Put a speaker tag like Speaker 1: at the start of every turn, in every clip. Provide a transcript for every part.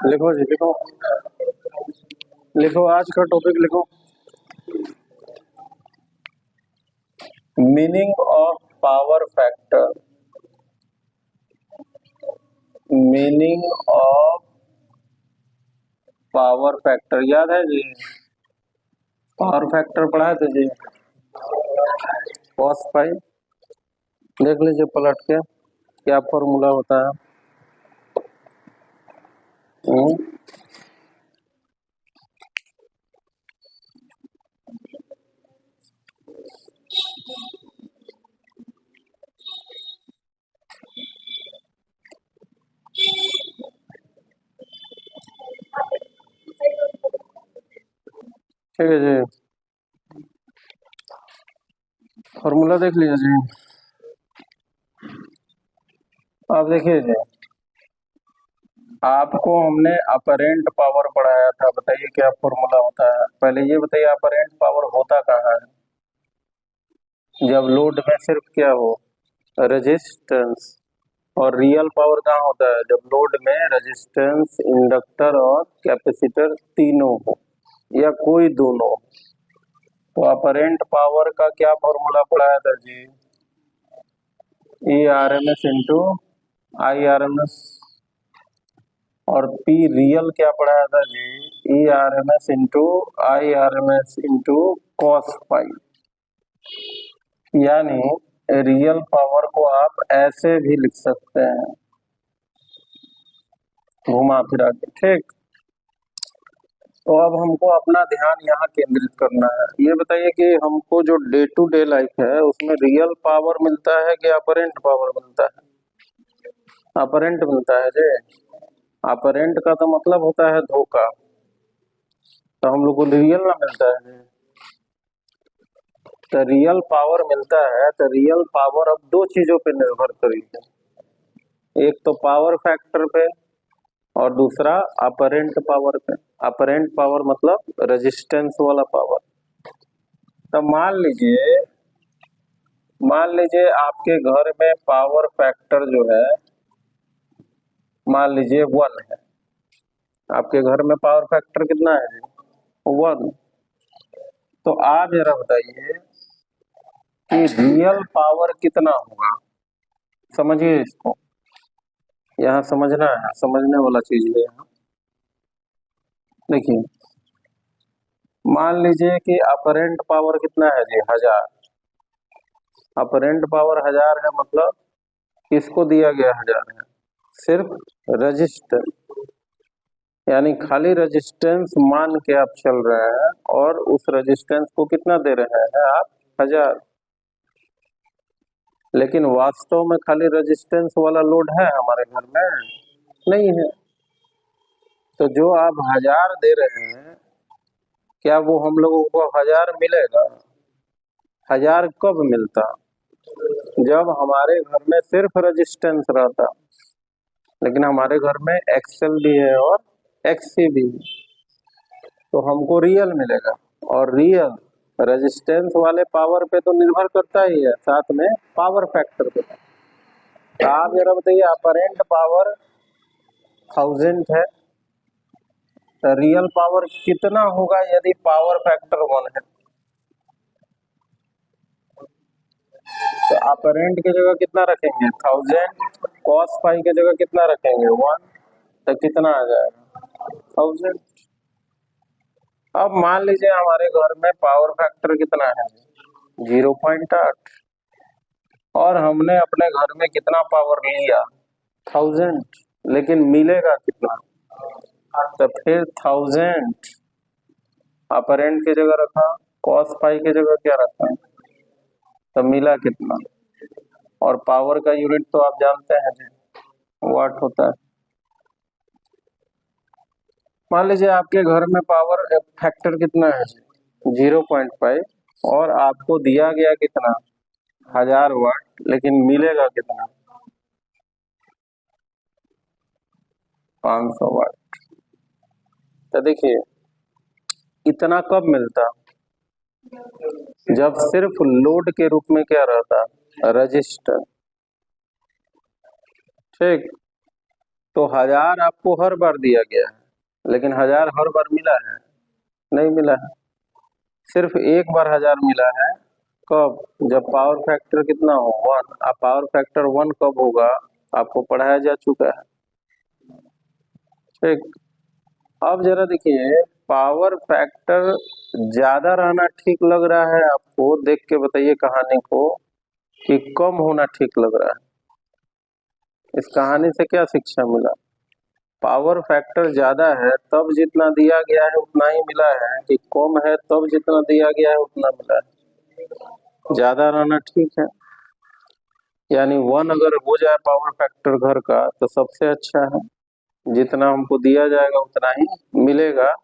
Speaker 1: लिखो जी, लिखो लिखो, आज का टॉपिक लिखो। Meaning of power factor. Meaning of power factor याद है जी? पावर फैक्टर पढ़ा है तो जी, cos पाई देख लीजिए पलट के, क्या फॉर्मूला होता है। ठीक है जी, फॉर्मूला देख लीजिए जी। आप देखिए जी, आपको हमने अपरेंट पावर पढ़ाया था, बताइए क्या फॉर्मूला होता है। पहले ये बताइए अपरेंट पावर होता कहाँ है? जब लोड में सिर्फ क्या हो, रेजिस्टेंस। और रियल पावर कहाँ होता है? जब लोड में रेजिस्टेंस, इंडक्टर और कैपेसिटर तीनों हो या कोई दोनों हो। तो अपरेंट पावर का क्या फॉर्मूला पढ़ाया था जी? E R M S into I R M S. और पी रियल क्या पढ़ाया था जी? E R M S into I R M S into cos pi. यानी रियल पावर को आप ऐसे भी लिख सकते हैं, घुमा फिरा के। ठीक, तो अब हमको अपना ध्यान यहाँ केंद्रित करना है। ये बताइए कि हमको जो डे टू डे लाइफ है उसमें रियल पावर मिलता है कि अपरेंट पावर मिलता है? अपरेंट मिलता है जी। अपरेंट का तो मतलब होता है धोखा, तो हम लोग को रियल ना मिलता है जी। तो रियल पावर मिलता है, तो रियल पावर अब दो चीजों पे निर्भर करेगी, एक तो पावर फैक्टर पे और दूसरा अपरेंट पावर पे। अपरेंट पावर मतलब रेजिस्टेंस वाला पावर। तो मान लीजिए आपके घर में पावर फैक्टर जो है, मान लीजिए 1 है। आपके घर में पावर फैक्टर कितना है? 1। तो आप जरा बताइए कि रियल पावर कितना होगा। समझिए इसको, यहाँ समझना है, समझने वाला चीज है यहाँ। देखिए, मान लीजिए कि अपरेंट पावर कितना है जी? 1000। अपरेंट पावर 1000 है, मतलब किसको दिया गया 1000 है? सिर्फ रेजिस्टेंस, यानी खाली रेजिस्टेंस मान के आप चल रहे हैं और उस रेजिस्टेंस को कितना दे रहे हैं आप? 1000। लेकिन वास्तव में खाली रेजिस्टेंस वाला लोड है हमारे घर में? नहीं है। तो जो आप 1000 दे रहे हैं, क्या वो हम लोगों को 1000 मिलेगा? 1000 कब मिलता? जब हमारे घर में सिर्फ रेजिस्टेंस रहता। लेकिन हमारे घर में एक्सएल भी है और एक्ससी भी है, तो हमको रियल मिलेगा। और रियल रेजिस्टेंस वाले पावर पे तो निर्भर करता ही है, साथ में पावर फैक्टर पे। तो आप जरा बताइए, अपरेंट पावर 1000 है, तो रियल पावर कितना होगा यदि पावर फैक्टर 1 है? तो अपरेंट की जगह कितना रखेंगे? 1000। कॉस पाई की जगह कितना रखेंगे? 1। तो कितना आ जाएगा? 1000। अब मान लीजिए हमारे घर में पावर फैक्टर कितना है? 0.8। और हमने अपने घर में कितना पावर लिया? 1000। लेकिन मिलेगा कितना? तो फिर 1000 अपरेंट की जगह रखा, कॉस पाई की जगह क्या रखा, तो मिला कितना? और पावर का यूनिट तो आप जानते हैं जी, वाट होता है। मान लीजिए आपके घर में पावर फैक्टर कितना है? 0.5। और आपको दिया गया कितना? 1000 वाट, लेकिन मिलेगा कितना? 500 वाट। तो देखिए, इतना कब मिलता? जब सिर्फ लोड के रूप में क्या रहता? रजिस्टर। ठीक, तो 1000 आपको हर बार दिया गया है, लेकिन 1000 हर बार मिला है? नहीं मिला है। सिर्फ एक बार 1000 मिला है। कब? जब पावर फैक्टर कितना हो? 1। अब पावर फैक्टर 1 कब होगा आपको पढ़ाया जा चुका है। ठीक। अब जरा देखिए, पावर फैक्टर ज्यादा रहना ठीक लग रहा है आपको? देख के बताइए कहानी को, कि कम होना ठीक लग रहा है? इस कहानी से क्या शिक्षा मिला? पावर फैक्टर ज्यादा है तब जितना दिया गया है उतना ही मिला है, कि कम है तब जितना दिया गया है उतना मिला है? ज्यादा रहना ठीक है। यानी 1 अगर हो जाए पावर फैक्टर घर का तो सबसे अच्छा है। जितना हमको दिया जाएगा उतना ही मिलेगा।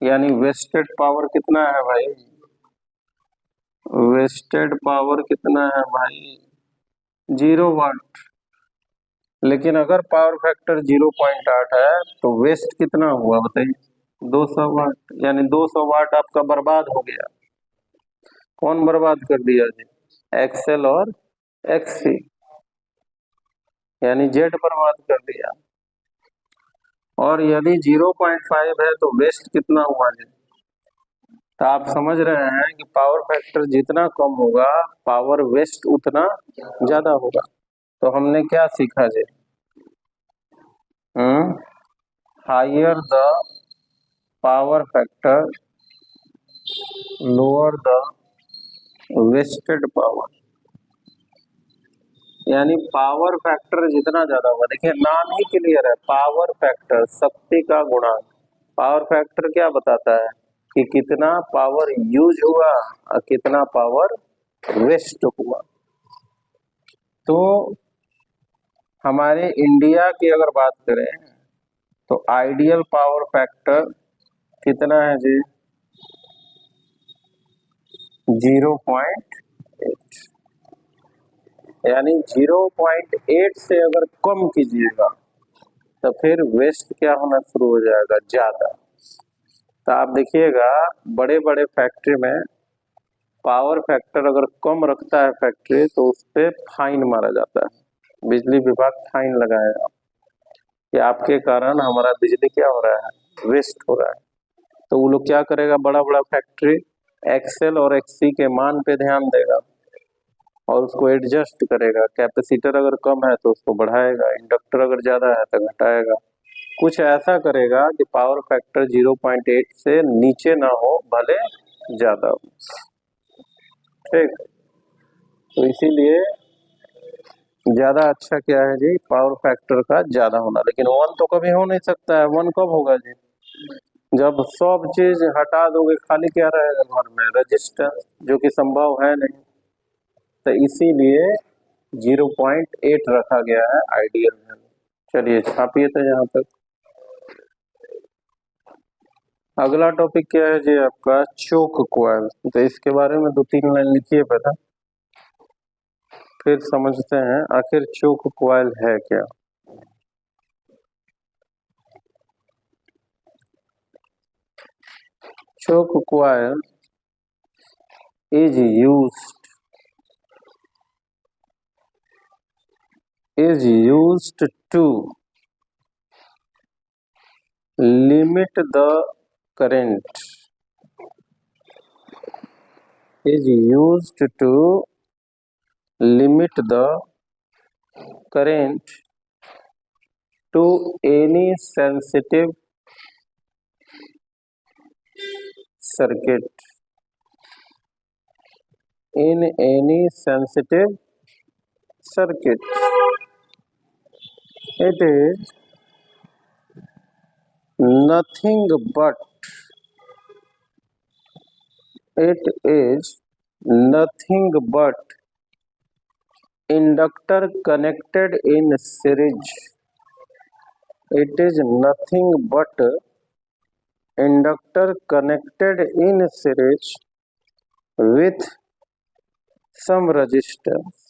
Speaker 1: यानी वेस्टेड पावर कितना है भाई? वेस्टेड पावर कितना है भाई? 0 वाट। लेकिन अगर पावर फैक्टर 0.8 है तो वेस्ट कितना हुआ बताइए? 200 वाट। यानी 200 वाट आपका बर्बाद हो गया। कौन बर्बाद कर दिया जी? एक्सेल और एक्सी, यानी जेड बर्बाद कर दिया। और यदि 0.5 है तो वेस्ट कितना हुआ जी? तो आप समझ रहे हैं कि पावर फैक्टर जितना कम होगा पावर वेस्ट उतना ज्यादा होगा। तो हमने क्या सीखा जी? Higher the power factor lower the wasted power. यानी पावर फैक्टर जितना ज्यादा होगा, देखिए नाम ही क्लियर है, पावर फैक्टर, शक्ति का गुणांक। पावर फैक्टर क्या बताता है? कि कितना पावर यूज हुआ और कितना पावर वेस्ट हुआ। तो हमारे इंडिया की अगर बात करें तो आइडियल पावर फैक्टर कितना है जी? 0.8। यानी 0.8 से अगर कम कीजिएगा तो फिर वेस्ट क्या होना शुरू हो जाएगा? ज्यादा। तो आप देखिएगा बड़े बड़े फैक्ट्री में पावर फैक्टर अगर कम रखता है फैक्ट्री तो उस पर फाइन मारा जाता है। बिजली विभाग फाइन लगाएगा कि आपके कारण हमारा बिजली क्या हो रहा है? वेस्ट हो रहा है। तो वो लोग क्या करेगा? बड़ा बड़ा फैक्ट्री एक्सेल और एक्सी के मान पे ध्यान देगा और उसको एडजस्ट करेगा। कैपेसिटर अगर कम है तो उसको बढ़ाएगा, इंडक्टर अगर ज्यादा है तो घटाएगा। कुछ ऐसा करेगा कि पावर फैक्टर 0.8 से नीचे ना हो, भले ज्यादा हो। ठीक। तो इसीलिए ज्यादा अच्छा क्या है जी? पावर फैक्टर का ज्यादा होना। लेकिन 1 तो कभी हो नहीं सकता है। 1 कब होगा जी? जब सब चीज हटा दोगे, खाली क्या रहेगा घर में? रेजिस्टेंस, जो कि संभव है नहीं। तो इसीलिए 0.8 रखा गया है आइडियल वैल्यू। चलिए छापिए तो यहाँ तक। अगला टॉपिक क्या है जी आपका? Choke coil. तो इसके बारे में 2-3 लाइन लिखिए पहले, फिर समझते हैं आखिर चोक कॉइल है क्या। Choke coil is used to limit the current. Is used to limit the current to any sensitive circuit. In any sensitive circuit, it is nothing but inductor connected in series. It is nothing but inductor connected in series with some resistance.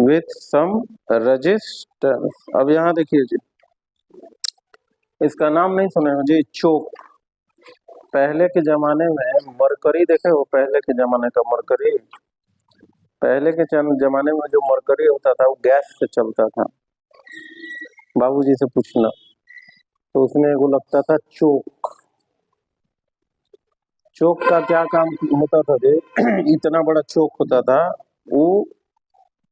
Speaker 1: with some resistance. अब यहाँ देखिए जी, इसका नाम नहीं सुने हो जी? चोक। पहले के जमाने में मरकरी देखे हो? पहले के जमाने का मरकरी, पहले के जमाने में जो मरकरी होता था वो गैस से चलता था। बाबूजी से पूछना। तो उसमें एगो लगता था चोक। चोक का क्या काम होता था जी? इतना बड़ा चोक होता था, वो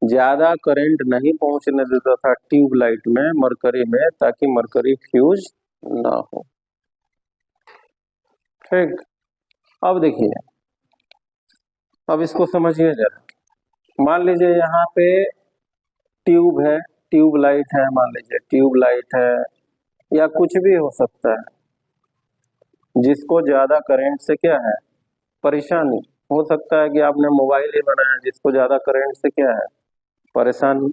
Speaker 1: ज्यादा करंट नहीं पहुंचने देता था ट्यूबलाइट में, मरकरी में, ताकि मरकरी फ्यूज ना हो। ठीक, अब देखिए, अब इसको समझिए जरा। मान लीजिए यहाँ पे ट्यूब है, ट्यूब लाइट है, मान लीजिए ट्यूब लाइट है, या कुछ भी हो सकता है जिसको ज्यादा करंट से क्या है, परेशानी। हो सकता है कि आपने मोबाइल ही बनाया जिसको ज्यादा करंट से क्या है, परेशानी।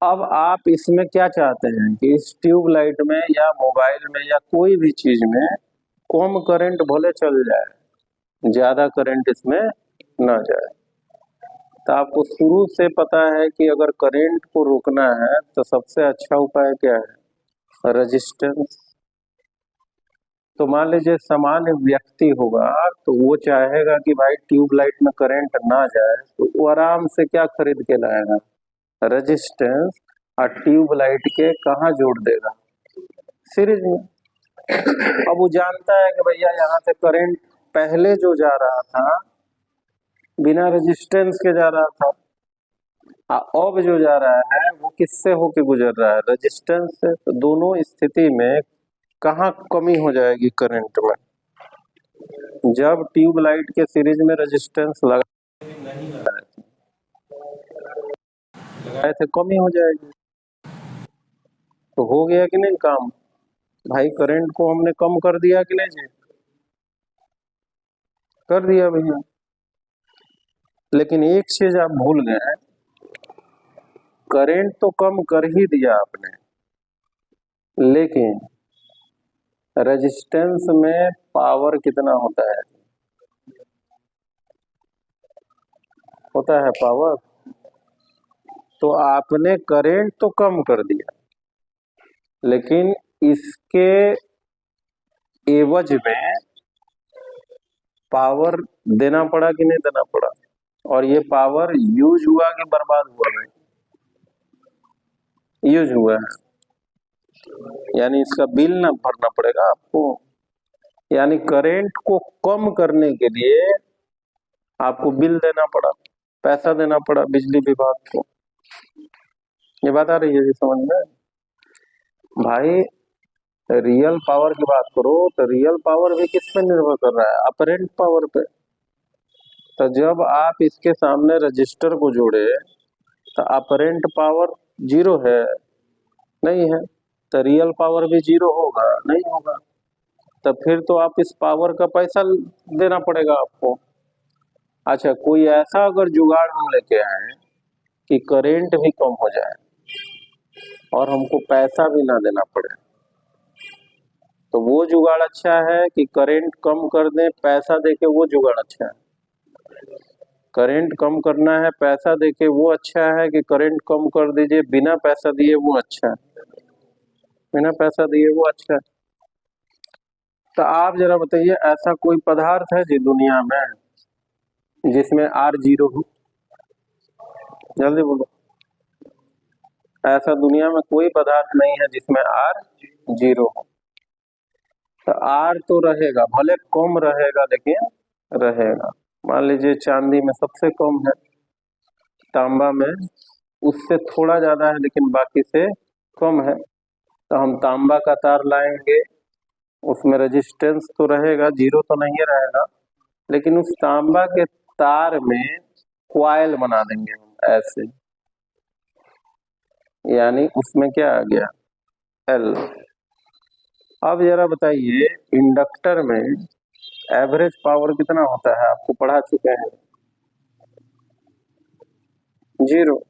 Speaker 1: अब आप इसमें क्या चाहते हैं कि इस ट्यूब लाइट में या मोबाइल में या कोई भी चीज में कम करंट भले चल जाए, ज्यादा करंट इसमें ना जाए। तो आपको शुरू से पता है कि अगर करंट को रोकना है तो सबसे अच्छा उपाय क्या है, रेजिस्टेंस। तो मान लीजिए सामान्य व्यक्ति होगा तो वो चाहेगा कि भाई ट्यूबलाइट में करंट ना जाए, तो वो आराम से क्या खरीद के लाएगा, रेजिस्टेंस, और ट्यूबलाइट के कहाँ जोड़ देगा, सीरीज में। अब वो जानता है कि भैया यहाँ से करंट पहले जो जा रहा था बिना रेजिस्टेंस के जा रहा था, अब जो जा रहा है वो किससे होके गुजर रहा है, रेजिस्टेंस से। तो दोनों स्थिति में कहाँ कमी हो जाएगी करंट में, जब ट्यूबलाइट के सीरीज में रेजिस्टेंस लगाए थे कमी हो जाएगी। तो हो गया कि नहीं काम, भाई करंट को हमने कम कर दिया कि नहीं जी, कर दिया भैया। लेकिन एक चीज आप भूल गए, करंट तो कम कर ही दिया आपने, लेकिन रेजिस्टेंस में पावर कितना होता है पावर। तो आपने करंट तो कम कर दिया, लेकिन इसके एवज में पावर देना पड़ा कि नहीं देना पड़ा, और ये पावर यूज हुआ कि बर्बाद हुआ, नहीं यूज हुआ है, यानी इसका बिल ना भरना पड़ेगा आपको। यानी करंट को कम करने के लिए आपको बिल देना पड़ा, पैसा देना पड़ा बिजली विभाग को। ये बात आ रही है जी समझ में भाई। रियल पावर की बात करो तो रियल पावर भी किस पे निर्भर कर रहा है, अपरेंट पावर पे। तो जब आप इसके सामने रजिस्टर को जोड़े तो अपरेंट पावर जीरो है, नहीं है, तो रियल पावर भी जीरो होगा, नहीं होगा। तो फिर तो आप इस पावर का पैसा देना पड़ेगा आपको। अच्छा, कोई ऐसा अगर जुगाड़ हम लेके आए कि करंट भी कम हो जाए और हमको पैसा भी ना देना पड़े, तो वो जुगाड़ अच्छा है कि करंट कम कर दें पैसा देके, वो जुगाड़ अच्छा है। करंट कम करना है पैसा देके, वो अच्छा है कि करंट कम कर दीजिए बिना पैसा दिए, वो अच्छा है, बिना पैसा दिए वो अच्छा है। तो आप जरा बताइए, ऐसा कोई पदार्थ है जी दुनिया में जिसमें आर जीरो हो, जल्दी बोलो। ऐसा दुनिया में कोई पदार्थ नहीं है जिसमें आर जीरो हो। तो आर तो रहेगा, भले कम रहेगा लेकिन रहेगा। मान लीजिए चांदी में सबसे कम है, तांबा में उससे थोड़ा ज्यादा है लेकिन बाकी से कम है। तो हम तांबा का तार लाएंगे, उसमें रेजिस्टेंस तो रहेगा, जीरो तो नहीं रहेगा, लेकिन उस तांबा के तार में क्वाइल बना देंगे हम ऐसे, यानी उसमें क्या आ गया, एल। अब जरा बताइए, इंडक्टर में एवरेज पावर कितना होता है, आपको पढ़ा चुके हैं, जीरो।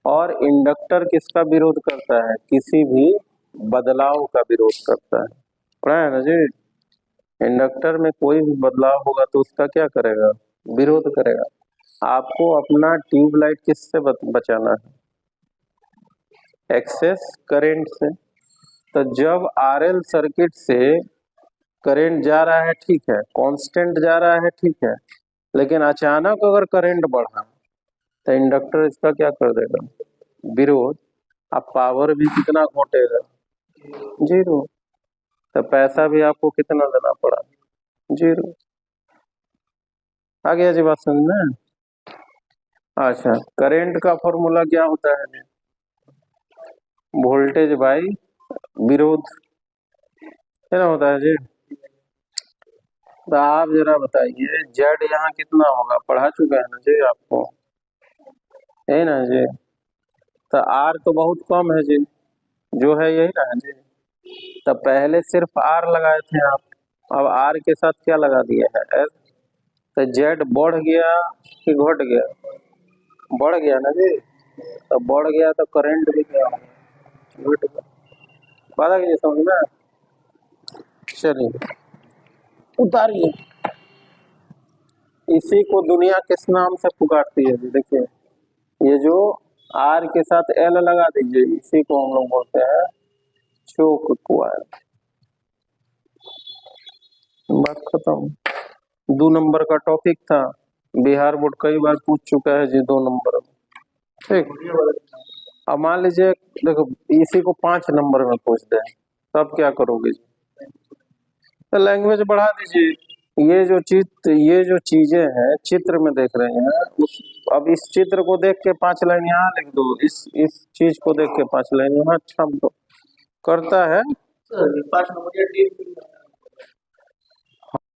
Speaker 1: और इंडक्टर किसका विरोध करता है, किसी भी बदलाव का विरोध करता है, पढ़ा है ना जी। इंडक्टर में कोई भी बदलाव होगा तो उसका क्या करेगा, विरोध करेगा। आपको अपना ट्यूबलाइट किससे बचाना है, एक्सेस करंट से। तो जब आरएल सर्किट से करंट जा रहा है, ठीक है, कांस्टेंट जा रहा है, ठीक है, लेकिन अचानक अगर करंट बढ़ा तो इंडक्टर इसका क्या कर देगा, विरोध। अब पावर भी कितना घटेगा, 0। तो पैसा भी आपको कितना देना पड़ा, 0। आ गया जी बात समझ में। अच्छा, करंट का फॉर्मूला क्या होता है जी, वोल्टेज बाई विरोध, है ना, होता है जी। तो आप जरा बताइए जेड यहाँ कितना होगा, पढ़ा चुका है ना जी आपको, है ना जी। तो आर तो बहुत कम है जी, जो है यही ना है जी। तो पहले सिर्फ आर लगाए थे आप, अब आर के साथ क्या लगा दिया है, एस। तो जेड बढ़ गया कि घट गया, बढ़ गया ना जी। तो बढ़ गया तो करंट भी क्या होगा, घट गया। पता कि समझ में। चलिए उतारिए, इसी को दुनिया किस नाम से पुकारती है जी, देखिए ये जो आर के साथ एल लगा दीजिए, इसी को हम लोग बोलते हैं चोक क्वाइल। बात खत्म। 2 नंबर का टॉपिक था, बिहार बोर्ड कई बार पूछ चुका है जी 2 नंबर में, ठीक। अब मान लीजिए, देखो इसी को 5 नंबर में पूछ दे, तब क्या करोगे जी, तो लैंग्वेज बढ़ा दीजिए। ये जो चीजें हैं चित्र में देख रहे हैं, उस अब इस चित्र को देख के 5 लाइन यहाँ लिख दो, इस चीज को देख के 5 लाइन यहाँ छाप दो, करता है। 5 नंबर